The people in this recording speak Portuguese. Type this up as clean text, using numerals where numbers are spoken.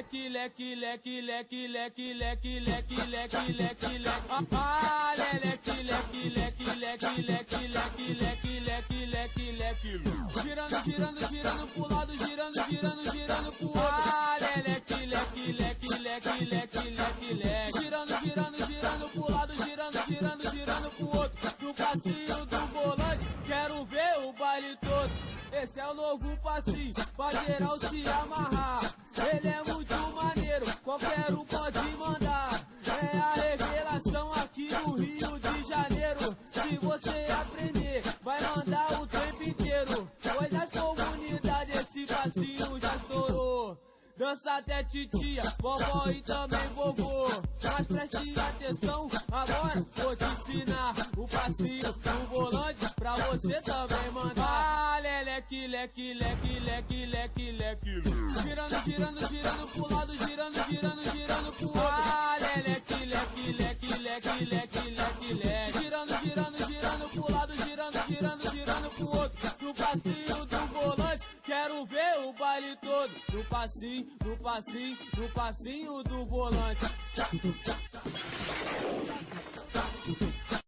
leque, leque, leque, leque, leque, leque, leque, leque, leque, leque. Ah, leque, leque, leque, leque, leque, leque, leque, leque, leque, leque. Girando, girando, girando pro lado, girando, girando, girando pro outro. Ah, leque, leque, leque, leque, leque, leque, leque. Girando, girando, girando pro lado, girando, girando, girando pro outro. No passinho do volante, quero ver o baile todo. Esse é o novo passinho, pra geral se amarrar. Ele é muito maneiro, qualquer um pode mandar. É a revelação aqui no Rio de Janeiro. Se você aprender, vai mandar o tempo inteiro. Pois as comunidades esse passinho já estourou. Dança até titia, vovó e também vovô. Mas preste atenção, agora vou te ensinar o passinho do volante pra você também mandar. Ah, leque, leque, leque, leque, leque, leque. Girando, girando, girando pro lado, girando, girando, girando pro outro. Ah, leque, leque, leque, leque, leque, leque, leque. Girando, girando, girando pro lado, girando, girando, girando pro outro. No passinho do volante, quero ver o baile todo. No passinho, no passinho, no passinho do volante.